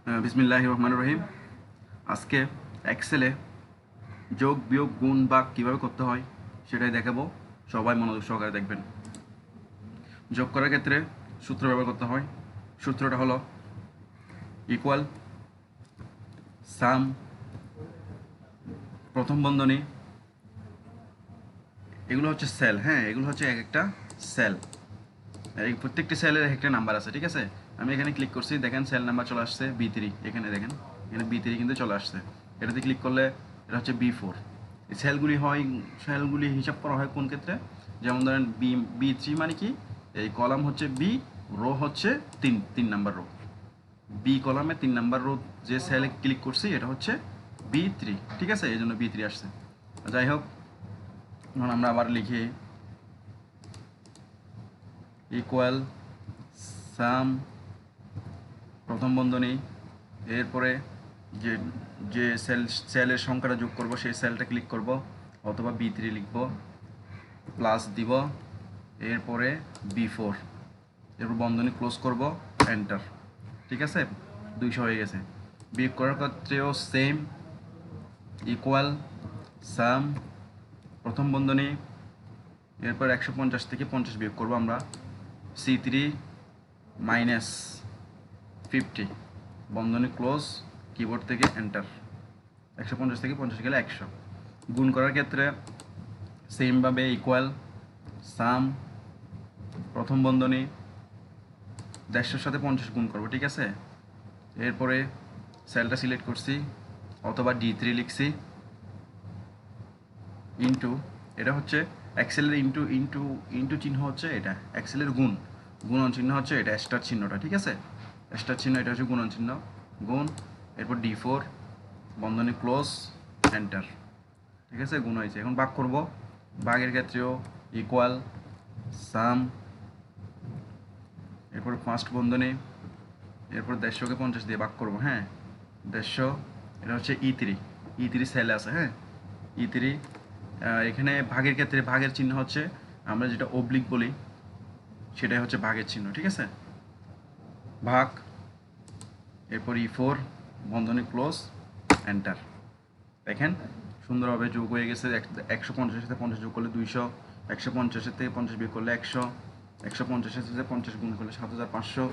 বিসমিল্লাহির রহমানির রহিম। আজকে এক্সেলে যোগ বিয়োগ গুণ ভাগ কীভাবে করতে হয় সেটাই দেখাবো। সবাই মনোযোগ সহকারে দেখবেন। যোগ করার ক্ষেত্রে সূত্র ব্যবহার করতে হয়। সূত্রটা হলো ইকুয়াল সাম প্রথম বন্ধনী, এগুলো হচ্ছে সেল। হ্যাঁ, এগুলো হচ্ছে এক একটা সেল। এই প্রত্যেকটি সেলের একটা নাম্বার আছে, ঠিক আছে। আমি এখানে ক্লিক করছি, দেখেন সেল নাম্বার চলে আসছে B3। এখানে দেখেন, এখানে B3 কিন্তু চলে আসছে। এটাতে ক্লিক করলে এটা হচ্ছে B4। এই সেলগুলি হিসাব করা হয় কোন ক্ষেত্রে? যেমন ধরেন B3 মানে কি, এই কলাম হচ্ছে B, রো হচ্ছে তিন নাম্বার রো। বি কলামে 3 নাম্বার রো যে সেলে ক্লিক করছি এটা হচ্ছে B3, ঠিক আছে, এই জন্য B3 আসছে। যাই হোক, এখন আমরা আবার লিখি ইকুয়াল সাম প্রথম বন্ধনী, এরপরে যে যে সেলের সংখ্যাটা যোগ করব সেই সেলটা ক্লিক করব, অথবা B3 লিখব, প্লাস দিব, এরপরে B4, এরপর বন্ধনী ক্লোজ করব, এন্টার। ঠিক আছে, 200 হয়ে গেছে। বিয়োগ করার ক্ষেত্রেও সেম, ইকুয়াল সাম প্রথম বন্ধনী, এরপর 150 থেকে 50 বিয়োগ করব আমরা, C3 মাইনাস 50, বন্ধনী ক্লোজ, কিবোর্ড থেকে এন্টার। 150 থেকে 50 গেলে 100। গুণ করার ক্ষেত্রে সেমভাবে ইকুয়াল সাম প্রথম বন্ধনী, 150 সাথে 50 গুণ করবো, ঠিক আছে। এরপরে সেলটা সিলেক্ট করছি, অথবা D3 লিখছি, ইন্টু, এটা হচ্ছে এক্সেলের ইন্টু ইন্টু ইন্টু চিহ্ন হচ্ছে এটা, এক্সেলের গুণন চিহ্ন হচ্ছে এটা, স্টার চিহ্নটা, ঠিক আছে। স্টার চিহ্ন এটা হচ্ছে গুণন চিহ্ন, গুণ, এরপর D4, বন্ধনী ক্লোজ, এন্টার। ঠিক আছে, গুণ হয়েছে। এখন ভাগ করব। ভাগের ক্ষেত্রেও ইকুয়াল সাম, এরপর ফার্স্ট বন্ধনী, এরপর 150কে 50 দিয়ে ভাগ করব। হ্যাঁ, 150, এটা হচ্ছে E3 সেলে আছে। হ্যাঁ, E3, এখানে ভাগের ক্ষেত্রে ভাগের চিহ্ন হচ্ছে, আমরা যেটা অবলিক বলি সেটাই হচ্ছে ভাগের চিহ্ন, ঠিক আছে। ভাগ, এরপর E4, বন্ধনী ক্লোজ, এন্টার। দেখেন সুন্দরভাবে যোগ হয়ে গেছে। 150-এর সাথে 50 যোগ করলে 200, 150-এর থেকে 50 বিয়োগ করলে 100, 150-এর সাথে 50 গুণ করলে 7500,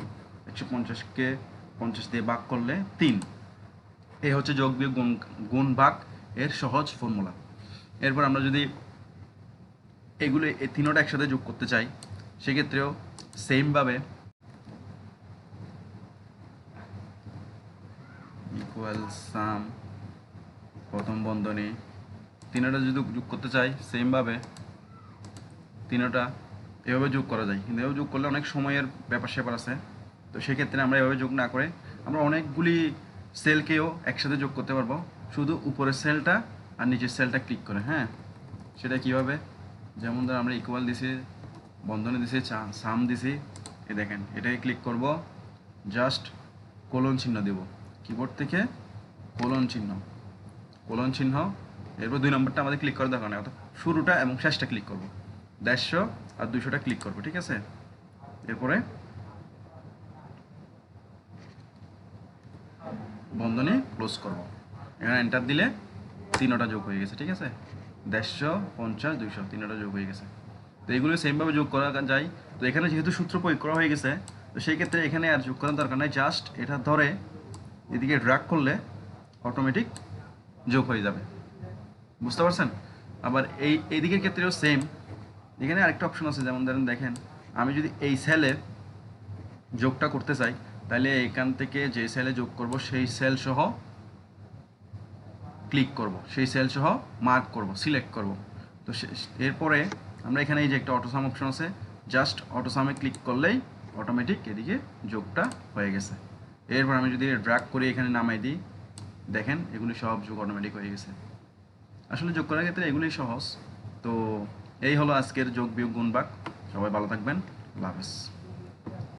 150-কে 50 দিয়ে ভাগ করলে 3। এই হচ্ছে যোগ বিয়োগ গুণ ভাগ এর সহজ ফর্মুলা। এরপর আমরা যদি এগুলো এই তিনোটা একসাথে যোগ করতে চাই, সেক্ষেত্রেও সেমভাবে ইকুয়াল সাম প্রথম বন্ধনী, তিনোটা যদি যোগ করতে চাই সেমভাবে তিনোটা এভাবে যোগ করা যায়, কিন্তু এভাবে যোগ করলে অনেক সময়ের ব্যাপার স্যাপার আছে। তো সেক্ষেত্রে আমরা এভাবে যোগ না করে আমরা অনেকগুলি সেলকেও একসাথে যোগ করতে পারবো, শুধু উপরের সেলটা আর নিচের সেলটা ক্লিক করে। হ্যাঁ, সেটা কীভাবে? যেমন ধর আমরা ইকুয়াল দিছি, বন্ধনী দিছি, সাম দিছি, এ দেখেন এটাকে ক্লিক করব, জাস্ট কোলন চিহ্ন দেব, কিবোর্ড থেকে কোলন চিহ্ন, এরপর 2 নম্বরটা আমাদের ক্লিক করার দরকার নেই, অর্থাৎ শুরুটা এবং শেষটা ক্লিক করব, 150 আর 200টা ক্লিক করব, ঠিক আছে। এরপরে বন্ধনী ক্লোজ করব, এখানে এন্টার দিলে তিনোটা যোগ হয়ে গেছে, ঠিক আছে। 150, 50, 200 তিনোটা যোগ হয়ে গেছে। তো এগুলো সেমভাবে যোগ করা যায়। তো এখানে যেহেতু সূত্র প্রয়োগ করা হয়ে গেছে, তো সেই ক্ষেত্রে এখানে আর যোগ করার দরকার নাই, জাস্ট এটা ধরে এদিকে ড্র্যাগ করলে অটোমেটিক যোগ হয়ে যাবে। বুঝতে পারছেন? আবার এই দিকের ক্ষেত্রেও সেম। এখানে আরেকটা অপশন আছে, যেমন ধরেন দেখেন, আমি যদি এই সেলে যোগটা করতে চাই, তাহলে এখান থেকে যে সেলে যোগ করব সেই সেল সহ ক্লিক করব, সেই সেল সহ মার্ক করব, সিলেক্ট করব। তো এরপরে আমরা এখানে এই যে একটা অটোসাম অপশন আছে, জাস্ট অটোসামে ক্লিক করলেই অটোমেটিক এদিকে যোগটা হয়ে গেছে। এরপর আমি যদি ড্র্যাগ করে এখানে নামাই দিই, দেখেন এগুলি সব যোগ অটোমেটিক হয়ে গেছে। আসলে যোগ করার ক্ষেত্রে এগুলোই সহজ। তো এই হলো আজকের যোগ বিয়োগ গুণ ভাগ। সবাই ভালো থাকবেন, আল্লাহ হাফেজ।